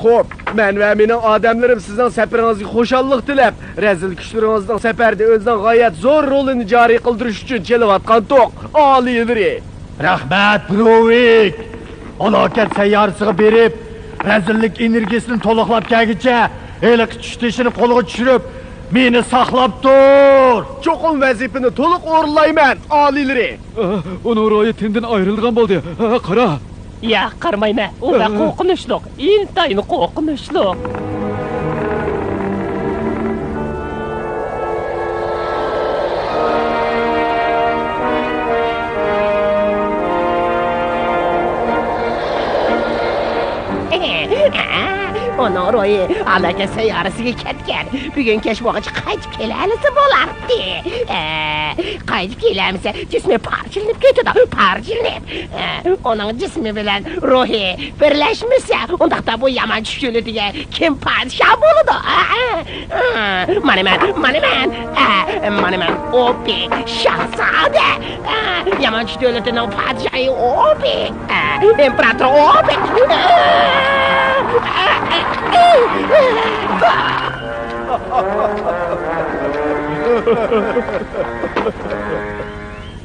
Xo'p, men va mening odamlarim sizning safaringizga xo'shallik tilab, razil kuchlaringizning safarda o'zidan g'oyat zo'r rolini joriy qildirish uchun kelayotgan to'q oliylar. Rahmat, Brovik. Alokat sayyorasiga berib, razillik energiyasini to'liqlab kelguncha, eliq tushishini qo'lga tushirib, meni saqlab tur. Cho'qim vazifani to'liq o'rinlayman, oliylar. Uni ro'yitindan ayrilgan bo'ldi. Qara. Ya, qaramayman. U da qo'rqinchliq. Intayin qo'rqinchliq. Ona ro'yi alaka sayyorasiga ketgan. Bugun kech vaqti qaytib kelsa bo'lardi. Qaytib kelamsa, jismi parchalanib ketadi, parchalanib. Uning jismi bilan ruhi birlashmasa, undaqda bu yomon tushunadiga kim podsho bo'ladi? Mana men, Opik shahzoda. Yomon davlatining podshohi Opik. Imperator Opik.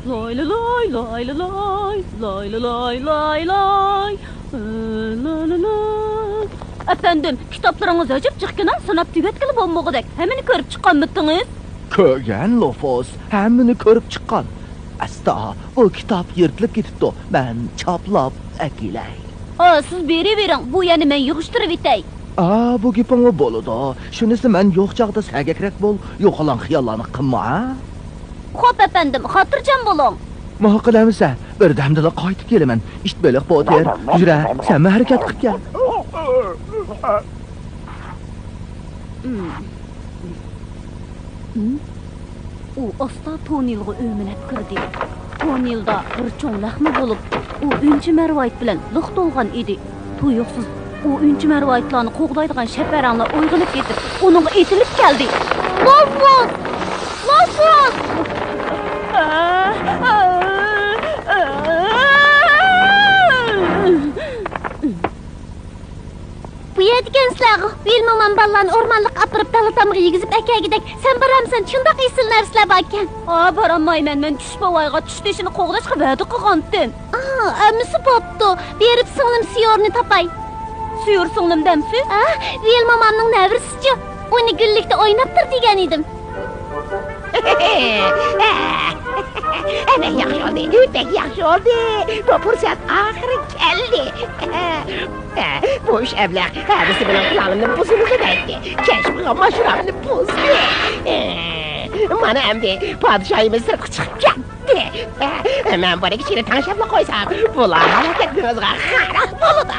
Lay lay lay lay lay lay lay lay. Efendim, kitaplarınız açıp çıkkınan sanat tügetkili bomboğudak. Hemini körüp çıkan mıttınız? Kögen Lofos, hemini körüp çıkan. Asta, o kitap yırtılıp gitipti. Ben çaplap ekiley. Siz beri verin, bu yani men yığıştırıp itey. Bu gipini boludu. Şunisi men yok çağda sergekrek bol, yok olan xiyallarını qımma. Hop efendim, hatırcan bolun. Maha qilamisa, bir damdala qaytib kelaman. İşt beliq boter. Jura, sen mi harakat qilib kel? U asta Tonilga ömünep kirdi. Tonilda bir çoğun lahmi bolup, u üncü mervayt bilen lıq dolgan idi. Tuyuqsuz, u üncü mervaytlarını qoğdaydıgan şeperanlar oygılıp getip, onunla etilip geldi. Lofos! Lofos! Bu yedigen Vilmoman ballan ormanlık apırıp dalıtamığı yigizip ekegidek. Sen baramsan çındak isil nersiler bakken. Baramaymen, men tuş bavayga tuş deşini qoğdaşqa vədi qıqantın. Əmisi boptu. Berip sınlım siyorunu tapay. Siyor sınlım demsiz? Vilmomanның nəvrisici. Onu güllikte oynaptır degen idim. Pek yaxşı oldu. Bu fırsat ahırı geldi. Bu iş evlak, hadisi bilen planını buzunu demekti. Keşke maşramını buzdu. Bana emdi, padişahımız sırkı çıkıp gitti. Ben bu ikisini tanışıpla koysam, bular hareketiniz xaraq boludu.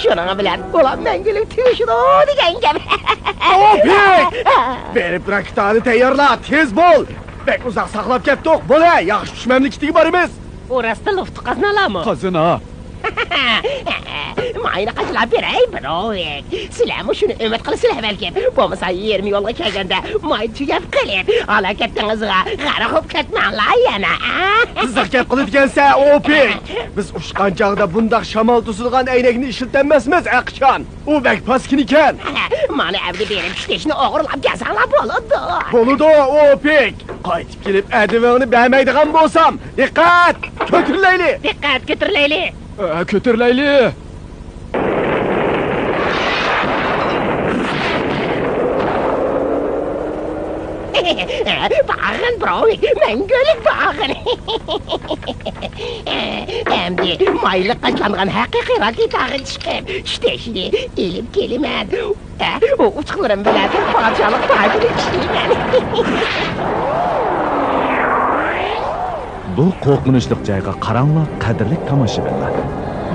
Şunun bilen, ulan mengülük tüyüşünü degen gibi. Opik! Berip rakitani tayyorla, tez bol! Bek uzaq saqlab ketdik, bo'la, yaxshi tushmamlikdagi borimiz. Orasida luft qaznalarmi? Qazina. Mayni qachilab beray, Brovik. Sizlarmi shuni umid qilasizlar balkim. Bo'lmasa 20 yo'lga kelganda may tugab qilib, halakatingizga g'arq ketmanglar yana. Qiziq gap qiladigansa, Opik. Biz ushqan chog'da bundaq shamol tusilgan aynakni ishlatmasmiz, aqchan. U bek paskin ekan. Mana avdi berib ishlashni o'g'irlab kelsanlar bo'ladi. Bo'ladi, Opik. Qaytib kelib adivangni bermaydigan bo'lsam, diqqat, ko'tirlayli. Diqqat, ko'tirlayli. Ko'tirlayli. Bağın Brovik, mengülük bağın. Emdi maylı qaçlanğan haqiqiy raketag'in chiqib, ishtashni elib kelaman. U uchiqlarim bilan podshohlik tagida ishlayman. Bu qo'rqinchli joyga qaranglar, qadrli tomoshabinlar.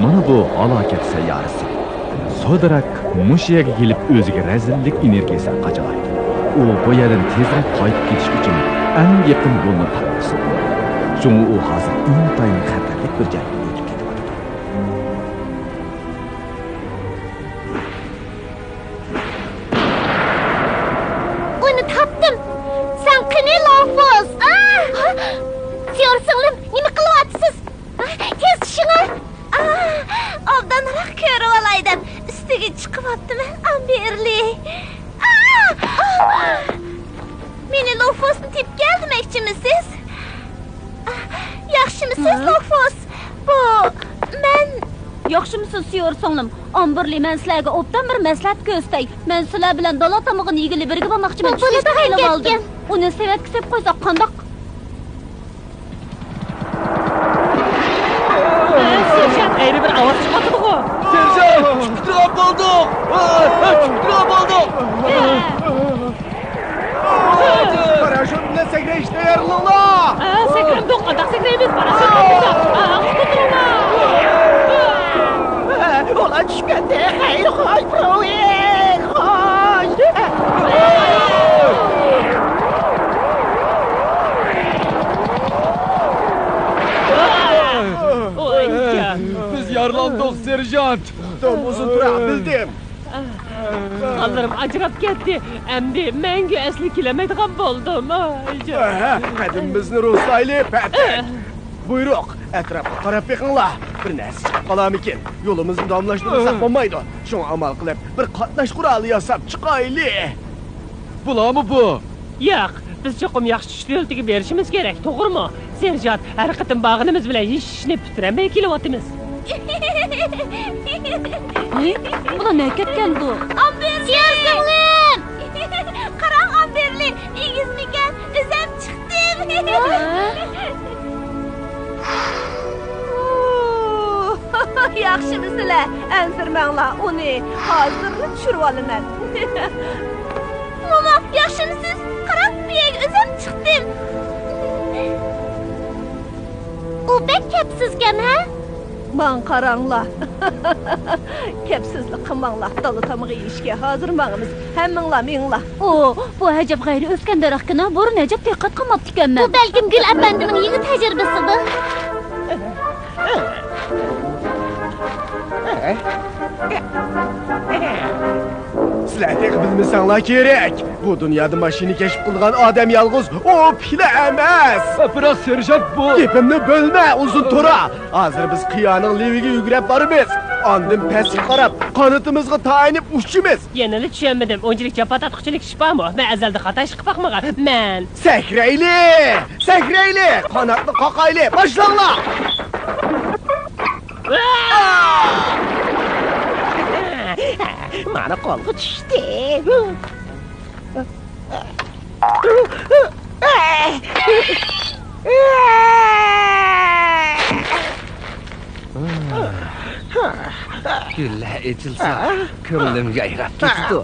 Mana bu alokat sayyorasi. Sodarak mushiyaga kelib o'ziga razillik energiyasini qachalaydi. U bu yerdan tezroq qaytib ketish uchun eng yaqin yo'lni tanladi. Shunga u hozir intayin xatarlik bir joyga o'tib ketyapti. Uni topdim. Sen qani Lofos? Siyor singlim, nima qilyapsiz? Tez tushinglar. Obdanroq ko'rib olaydim. üstüge chiqyaptiman, Amberli. Meni Lofosni tepib keldimakchimisiz? Yaxshimisiz, Lofos? Bu men yaxshimisiz, Siyor singlim? Amberli, men sizlarga obdan bir maslahat ko'rsatay. Men sizlar bilan dala tomog'ini yegili birga bormoqchiman. Tushunishni qilib oldim. Uni sevat kisib qo'ysak qandoq? Serjant, ayrı bir ovoz chiqyapti-ku. Serjant, chiqtirib bo'ldik. Chiqtirib bo'ldik. Parashyut bilan sakrashga tayyorlanglar. Sakram yo'q, qandoq sakraymiz? Parashyut yo'q. Ulan tushganda xayr xo'sh, Brovik, xo'sh. Biz yaralandık serjant. Uzun tura bildim. Qanlarım ajrab ketdi. Endi menga asli kelamaydigan bo'ldim. Qadimimizni ruhsayli, patak. Buyruq, atrofga qarab beqinglar. Bir narsa chiqib qolarmikin? Yo'limizni davomlashtirsak bo'lmaydi. Shunga amal qilib, bir qatnash quroli yasab chiqayli. Bularmi bu? Yo'q, biz cho'qim yaxshi tushtiltiga berishimiz kerak, to'g'rimi? Serjant, har qatim bag'inimiz bilan yishishni bitiramay kelyapmiz. Buna ne ketken bu? Amberli! Siyor singlim! Qarang, Amberli, egizmikan, o'zim chiqdim. Yaxshimisizlar? Ansirmanglar, uni hozirni tushirib olaman. Mama, yaxshimisiz? Qarang, bu yerga o'zim chiqdim. U bek kapsizgan, ha? Man qaranglar. Kapsizlik qilmanglar. Dala tamog'i yeyishga hozir mangimiz. Hammanglar menglar. Bu ajab g'ayri o'sgan daraxtga burun ajab diqqat qilmabdi ekanman. Bu balkim Gul apandining yangi tajribasidir. Sizlardek bilmasanglar kerak. Bu dunyoda mashina kashf qilgan odam yolg'iz o pila emas. Biroq serjant bu. Gapimni bo'lma, uzun tura. Hozir biz qiyoning leviga yugurib boramiz. Ondan pastga qarab, qanotimizga tayinib uchimiz. Yanili tushunmadim. O'nchilik chapatatquchilik shipami? Men azalda xato ish qilib baqmagan. Men Sakrayli! Sakrayli! Qanotni qoqayli! Boshlanglar! Mana qo'lga tushdi. Güllə ecilsə, kömlüm yayrab getdi.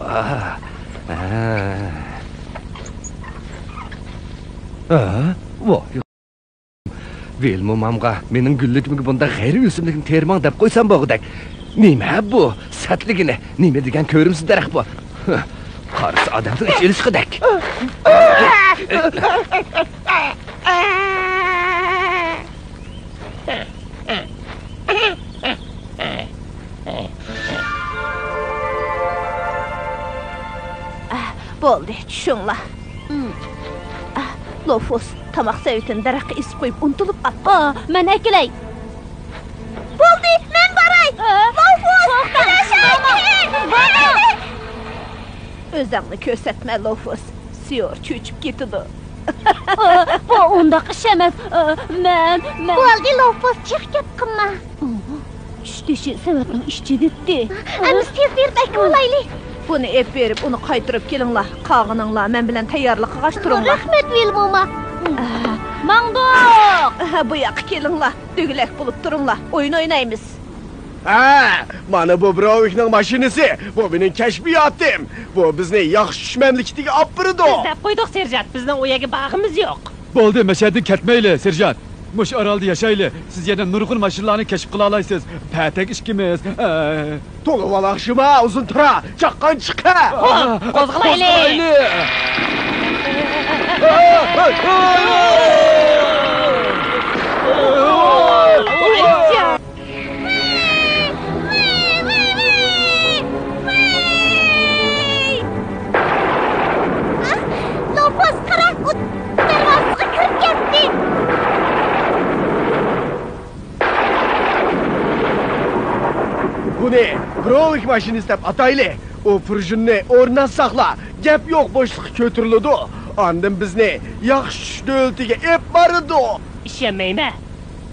Voy. Vilmumamğa mening gulligimga bunda g'ayri o'simlikni termon deb qo'ysam bo'g'dak. Nima bu? Satligini, nima degan ko'rimsiz daraxt bu? Qarisi odamning ichilishqidak. Bo'ldi, tushinglar. Lofos tamoq savitin daraxtga isib qo'yib untilib qoldi. Men akilay. Bo'ldi, men boray. Lofos, o'zingni ko'rsatma, Lofos. Siyor cho'chib ketdi. Bu undaq ish emas. Men Bo'ldi, Lofos, chiq gap qilma. Ishtishi savatning ishchi bitdi. Amiz tez berib olayli. Buni ep berib, uni qaytirib kelinglar. Qog'ininglar, men bilan tayyorlik qilg'ash turinglar. Rahmat, Vilmoma. Mangdoq! Bu yoqqa kelinglar. Dugulak bo'lib turinglar. O'yin o'ynaymiz. Mana bu Brovikning mashinasi. Bu mening kashfiyotim. Bu bizni yaxshi tushmamlikdiga olib birdi. Biz deb qo'ydik serjant. Bizning u yerga bag'imiz yo'q. Bo'ldi, mashaddan ketmayli serjant. Mush orolda yashayli. Siz yana nurg'un mashinalarni kashf qila olasiz. Patak ishkimiz. To'g'ri valaqshima, uzun tura. Chaqqan chiqa. Qo'zg'alayli. Lofos, qarang, u darvozaga kirib ketdi. Bu bizni Provik mashinasi deb atayli. O purjunni o'rndan saqla. Gap yo'q bo'shliq ko'tariladi. Ondan bizni yaxshi dövletiga ep baridi. İşenmeyme.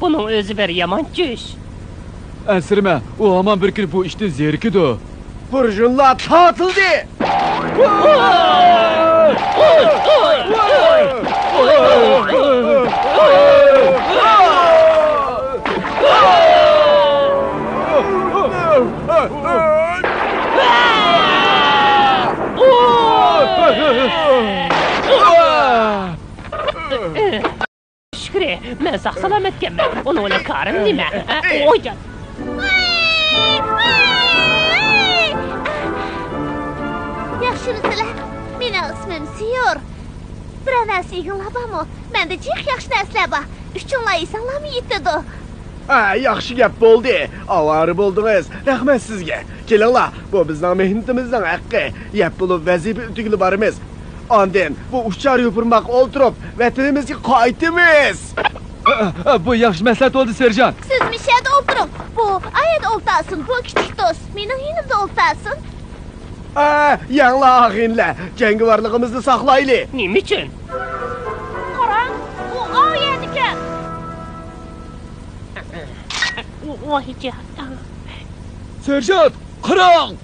Bunun özü bir yaman çüş. Ansirma, u hamon bir kun bu ishdan zerikidi. Purjunlar tatildi. Şükür, ben sağ salamet gelmem. Onu öyle karım değil mi? Ocan. Yaxşımısınlar? Meni ismim Siyor. Bir narsa yig'inlabami? Menda jiq yaxshi narsalar bor. Uchunlaysanlarmi yetadi? Yaxshi gap bo'ldi. Avori bo'ldingiz. Rahmat sizga. Kelinglar, bu bizning mehnatimizning haqqi. Yap bo'lib vazifa o'tigili borimiz. Ondan bu uchar yupurmoq o'ltirib, vatanimizga qaytamiz. Bu yaxshi maslahat bo'ldi, serjant. Siz mishada o'tiring. Bu ayet o'ltasin, bu kichik do'st. Mening yonimda o'ltasin. Yanlar ağinlar, jangovarligimizni saqlayli. Nima uchun? Qarang, u oyat ekan. Voyca. Serjant, qarang.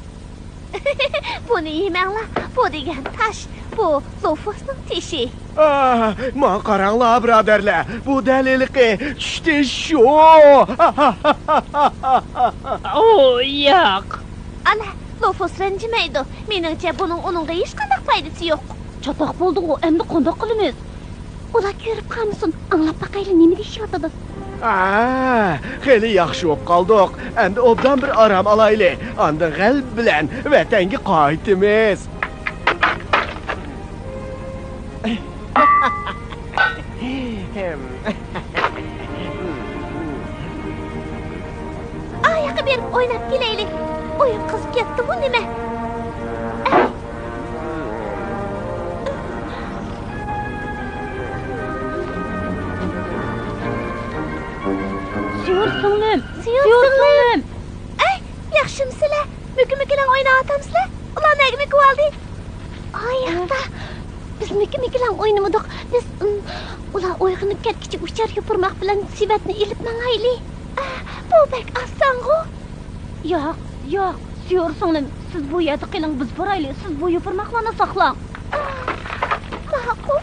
Buni yemanglar. Bu degan tash. Bu Lofosning teshi. Ma qaranglar, birodarlar. Bu daliliqi tushdi shu. Oh, yo'q. Ana, Lofos ranjimaydi. Meningcha buning uningga hech qanday foydasi yo'q. Chatoq bo'ldi-ku, endi qanday qilamiz? Ular ko'rib qolmasin, anglab baqayli nima deyishyapti. Xeyli yaxshi bo'lib qoldik. Endi obdan bir aram alayli. Ondan g'alb bilan vatanga qaytamiz. Ayaqqabı berib o'ynab kelaylik. O'yin qizib ketdi bu nima? Siyursinglim. Ay, yaxshimisizlar? Miki-mikilan o'ynayapsizlar? Ular nega miki oldi? Oyaqda. Biz miki-mikilan o'ynamadik. Biz ular uyg'onib ketkicha uchar yupurmoq bilan sivatni ilib mangayli. Bu bek oson-ku. Yo'q. Siyursinglim, siz bu yerda qiling, biz boraylik. Siz bu yupurmoqlarni saqlang. Ma'qul.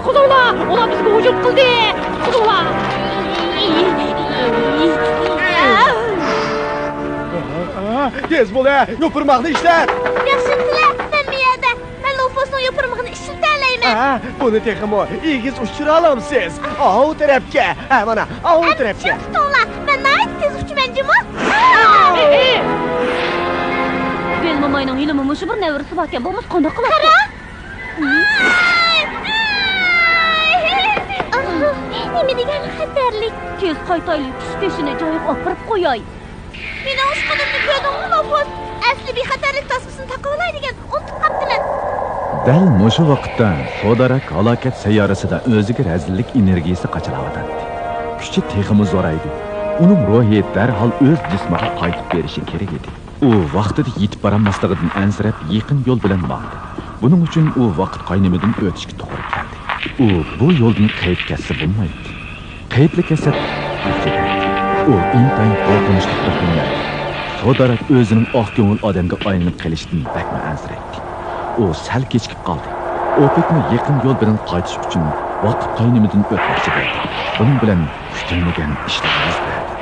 Qutqular! Ular bizga hujum qildi! Qutqular! Tez bo'l, yupurmoqni ishlat. Yaxshimisizlar? Men bu yerda. Men Lofosning yupurmoqni ishlatalayman. Buni texmo egiz uçura olamsiz. O tarafga. Mana, o tarafga. Tutinglar. Men nayt tez uchaman jimo. Belmomayning ilmi mushu bir navrisi bor ekan, bo'lmas qanday qiladi? Qara! Nima degan xatarlik? Tez qaytaylik, tushishini joyiga opirib qo'yay. Meni o'shqinimni ko'rdingmi, Lofos? Asli bexatarlik tasmasini taqib olaydigan unutib qolibdilar. Dal mushu vaqtda Sodarak halokat sayyorasida o'ziga razillik energiyasi qachilayotdi. Kuchi texmi zo'raydi. Uning ruhi darhol o'z jismiga qaytib berishi kerak edi. U vaqtida yetib bormasligidan ansirab yaqin yo'l bilan bordi. Buning uchun u vaqt qaynimidan o'tishga to'g'ri keldi. U bu yo'ldan qaytib ketsa bo'lmaydi. Qaytli kesat u intayin qo'rqinchli to'xtamadi. Sodarak o'zining oq ko'ngil odamga aylanib qolishdan bakma ansiraydi. U sal kechikib qoldi. Opekni yaqin yo'l bilan qaytish uchun vaqt qaynimidan o'tmoqchi bo'ldi. Buning bilan kutilmagan ishlar yuz berdi.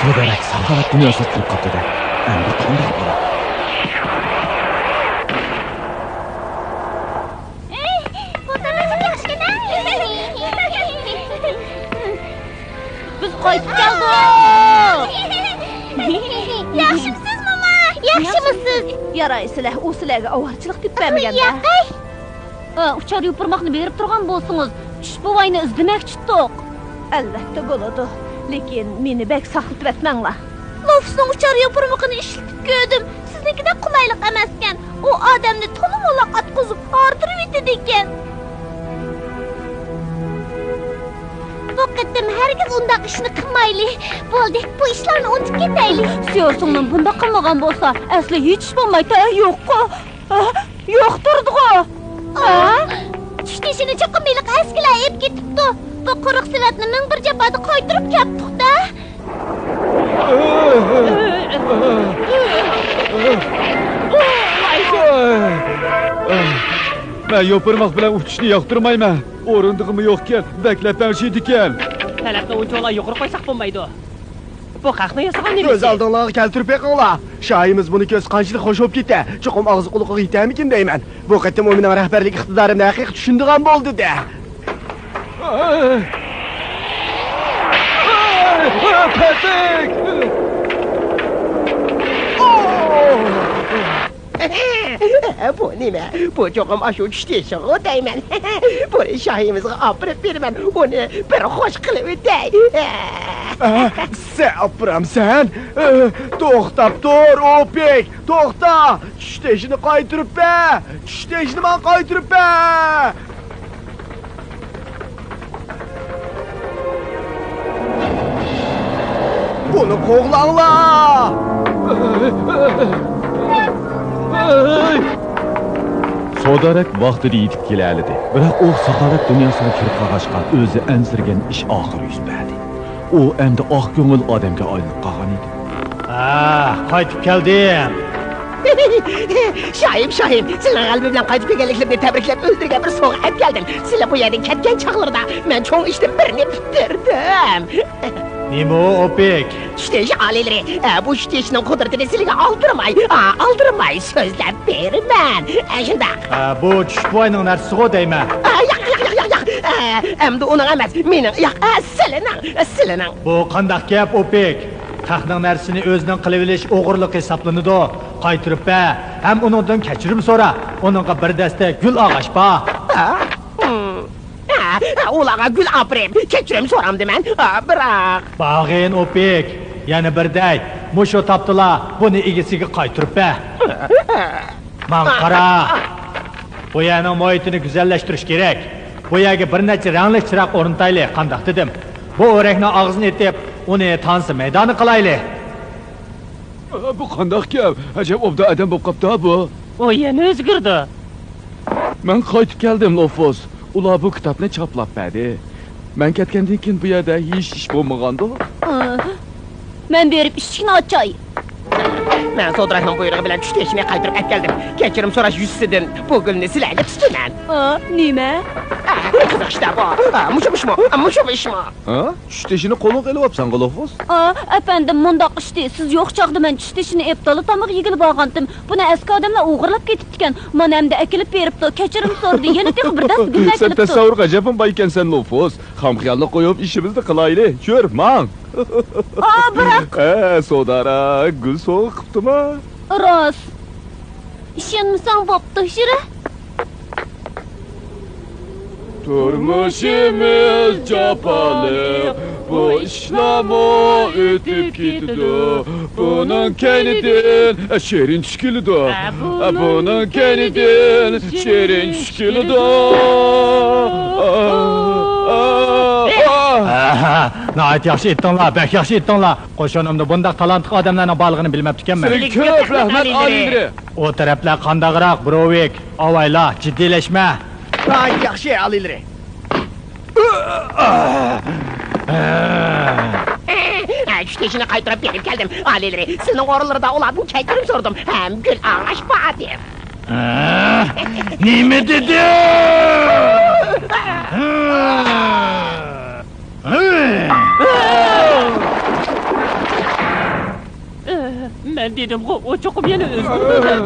Sodarak saxovat dunyosida turib qoldi-da. Endi qanday bo'ladi? Biz qaytib keldik. Yaxshimisiz, mama? Yaxshimisiz? Yaraysizlar, u sizlarga avorchilik deb bermaganda. Uchar yupurmoqni berib turgan bo'lsangiz, tush buvayni izlamoqchi tutdik. Albatta bo'ladi. Lekin meni bek saqlatib etmanglar. Lofsning uchar yopirmoqini ishlatib ko'rdim. Siznikida qulaylik emas ekan. U odamni to'liq atqizib, ortirib yetdi ekan. Bu qatim hargiz undaq ishni qilmayli. Bo'ldi, bu ishlarni unutib ketaylik. Siyorsingdan bunda qilmagan bo'lsa, asli hech ish bo'lmaydi. Yo'q-ku. Yo'qdirdi-ku. Tishtishini cho'qimliq askilar ep ketibdi. Bu quruq silatni ming bir jabada qaytirib keldik-da. Men yopirmoq bilan uchishni yoqtirmayman. O'rindig'im yo'q ekan, baklab berishidi ekan. Talabni unchoqlar yuqori qo'ysak bo'lmaydi. Bu haqni yasagan nima? Ko'z oldinglarga keltirib beqinglar. Shoyimiz buni ko'z qanchalik xo'sh bo'lib ketdi. Cho'qim og'zi quloqiga yetamikin deyman. Bu qatim u mening rahbarlik iqtidorimni haqiqiy tushundigan bo'ldi-da. Patik! Bu nima? Bu cho'qim ashu tushdi deyman. Buni shoyimizga olib berman. Uni bir xo'sh qilib o'tay. Sen opiramsan? To'xtab tur, Opek. To'xta. Tishtishini qaytirib ber. Tishtishini men qaytirib ber. Buni qo'g'langlar. Sodarak vaqtida yetib kelalidi. Biroq u saxovat dunyosiga kirib qolg'achqa o'zi ansirgan ish oxiri yuz berdi. U endi oq ko'ngil odamga aylanib qolgan edi. Qaytib keldim. Shoyim, sizlar qalbi bilan qaytib kelganliklaringizni tabriklab o'ldirgan bir so'g' olib keldim. Sizlar bu yerdan ketgan chaqlarda men cho'ng ishni birini bitirdim. Nima o, Opek? Tishtish oliylari, bu tishtishning qudratini sizlarga oldirmay so'zlab beraman. Shundaq. Bu tushboyning narsasi deyman. Yo'q. Endi uning emas, mening. Yo'q, sizlarning. Bu qandaq gap, Opek? Taxtning narsasini o'zining qilib olish o'g'irlik hisoblanadi. Qaytirib ber, ham uningdan kechirim so'ra. Uningga bir dasta gul og'ash bor. Ularga gul olib kechirim so'ramdi men. Biroq Bag'in Opek, yana birday, musho topdilar, buni egasiga qaytirib ber. Men qara. Bu yerning muhitini go'zallashtirish kerak. Bu yerga bir necha rangli chiroq o'rnataylik, qandaq dedim. Bu o'rakni og'zini etib, uni tansi maydoni qilaylik. Bu qandaq gap? Ajab obda adam bo'lib qopti bu. O yana o'zgardi. Men qaytib keldim, Lofos. Ular bu kitobni choplab berdi. Men ketgandan keyin bu yerda hech ish bo'lmaganda. Men berib ishni ochay. Men Sodrahning buyrug'i bilan tishtishni qaytirib keldim. Kechirim so'rash yuzasidan bu gulni sizlarga tutdiman. Nima? Qiziqishda bu. Mushumishmi? Tishtishini qo'liga olyapsan, Lofos. Efendim, mundoq ishdi. Siz yo'q chog'da men tishtishni eptali tomoq yigilib olgandim. Buni eski odamlar o'g'irlab ketibdi ekan. Men hamda akilib beribdi. Kechirim so'rdi. Yana tek bir dast gul Sen tasavvur qilib boy ekansan, Lofos. Xomxiyalni qo'yib ishimizni qilaylik. Ko'r, men. Biroq. Sodara, gul so'q qiptimi? Rost. Ishonmasang bo'pti, shira. Turmushimiz japalı, bu ishlamo o'tib ketdi. Buning kaynidan sherin tushkildi. Buning kaynidan sherin tushkildi. Nəhayət yaxşı etdinlər, bək yaxşı etdinlər. Qoşunumda bundaq talantlı adamlarning borlig'ini bilmabdi ekanman. Ko'p rahmat olinglar. O taraflar qandaqroq, Brovik, avayla, jiddiylashma. Yaxshi, oliylari. Tishtishni qaytirib berib keldim. Oliylari, sizning o'rinlarda ulardan kechirim so'rdim. Ham gul og'ash bor deb. Nima dedi? Men dedim, o cho'qib yana o'zgardi.